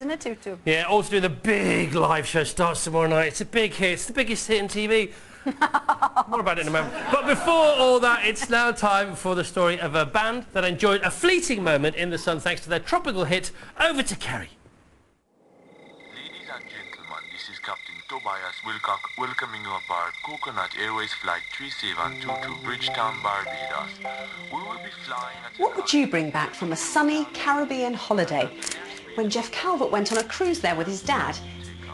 in a tutu. Yeah, also doing the big live show, starts tomorrow night. It's a big hit. It's the biggest hit in TV. More about it in a moment. But before all that, it's now time for the story of a band that enjoyed a fleeting moment in the sun thanks to their tropical hit. Over to Kerry. Ladies and gentlemen, this is Captain Tobias Wilcock welcoming you aboard Coconut Airways Flight 3722 Bridgetown, Barbados. We will be flying at... What would you bring back from a sunny Caribbean holiday? When Jeff Calvert went on a cruise there with his dad,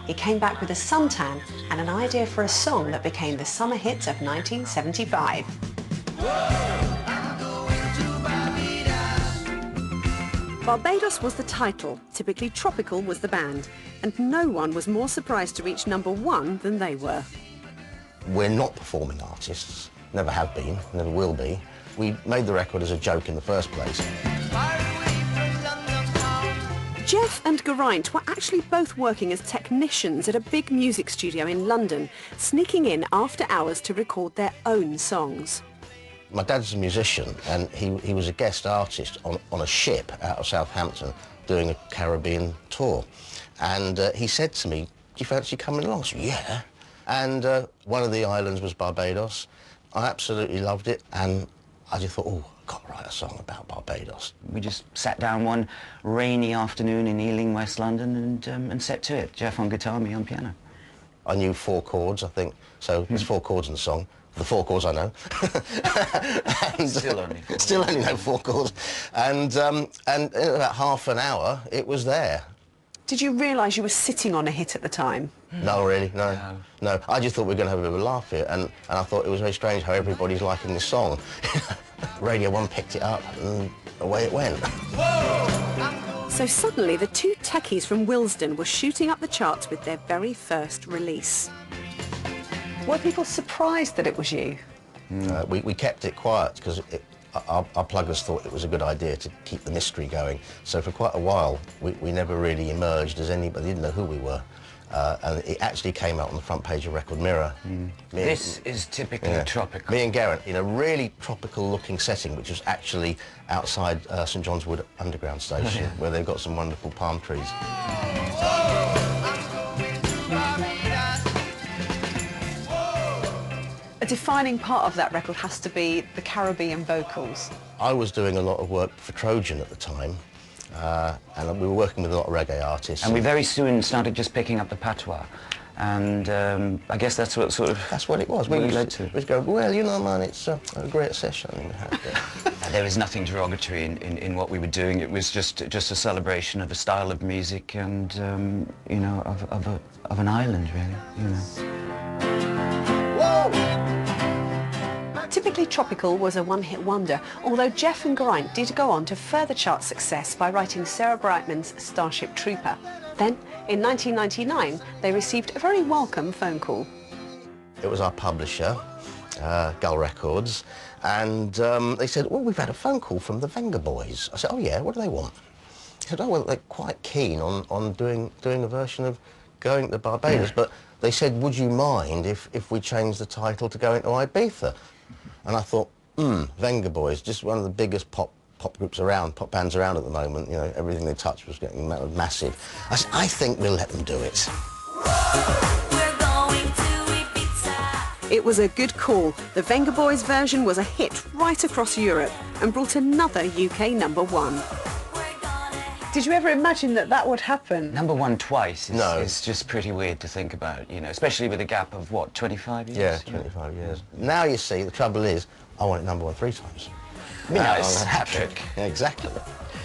he came back with a suntan and an idea for a song that became the summer hit of 1975. Barbados was the title, typically tropical was the band, and no one was more surprised to reach #1 than they were. We're not performing artists, never have been, never will be. We made the record as a joke in the first place. Jeff and Geraint were actually both working as technicians at a big music studio in London, sneaking in after hours to record their own songs. My dad's a musician and he was a guest artist on a ship out of Southampton doing a Caribbean tour. And he said to me, "Do you fancy coming along?" I said, "Yeah." And one of the islands was Barbados. I absolutely loved it and I just thought, oh, I've got to write a song about Barbados. We just sat down one rainy afternoon in Ealing, West London, and set to it. Jeff on guitar, me on piano. I knew 4 chords, I think, so there's 4 chords in the song. The 4 chords I know. And, still only know 4 chords. And in about half an hour, it was there. Did you realise you were sitting on a hit at the time? No, really, no. I just thought we were going to have a bit of a laugh here, and I thought it was very strange how everybody's liking this song. Radio 1 picked it up, and away it went. So suddenly, the 2 techies from Willesden were shooting up the charts with their very first release. Were people surprised that it was you? We kept it quiet because our pluggers thought it was a good idea to keep the mystery going. So for quite a while, we never really emerged as anybody. Didn't know who we were. And it actually came out on the front page of Record Mirror. This is typically tropical. Me and Geraint in a really tropical-looking setting, which was actually outside St John's Wood Underground Station, where they've got some wonderful palm trees. A defining part of that record has to be the Caribbean vocals. I was doing a lot of work for Trojan at the time, and we were working with a lot of reggae artists. And we very soon started just picking up the patois. And I guess that's what sort of... That's what it was. We led to. We'd go, well, you know, man, it's a great session. There was nothing derogatory in what we were doing. It was just a celebration of a style of music and, you know, of an island, really, you know. Typically Tropical was a one-hit wonder, although Jeff and Geraint did go on to further chart success by writing Sarah Brightman's Starship Trooper. Then, in 1999, they received a very welcome phone call. It was our publisher, Gull Records, and they said, well, we've had a phone call from the Venga Boys. I said, oh yeah, what do they want? He said, oh, well, they're quite keen on doing a version of Going to Barbados, but they said, would you mind if we changed the title to Going to Ibiza? And I thought, Venga Boys, just one of the biggest pop groups around, pop bands around at the moment. You know, everything they touched was getting massive. I said, I think we'll let them do it. We're going to Ibiza. It was a good call. The Venga Boys version was a hit right across Europe and brought another UK #1. Did you ever imagine that that would happen? #1 twice No. is just pretty weird to think about, you know, especially with a gap of, what, 25 years? Yeah, 25 years. Now, you see, the trouble is, I want it #1 3 times. Nice, hat-trick. Yeah, exactly.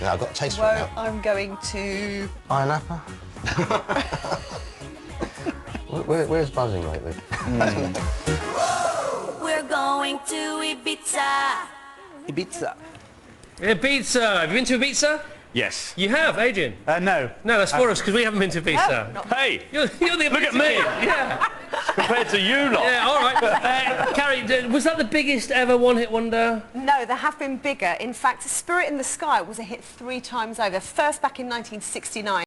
Now, I've got a taste for it Well, now. I'm going to... Iron Apple? Where's buzzing lately? We're going to Ibiza. Ibiza. Ibiza! Have you been to Ibiza? Yes. You have, Adrian? No. No, that's for us, because we haven't been to Ibiza. Hey! You're the Look at Ibiza me! kid. Yeah. Compared to you lot. Yeah, all right. Carrie, was that the biggest ever one-hit wonder? No, there have been bigger. In fact, Spirit in the Sky was a hit 3 times over. First back in 1969.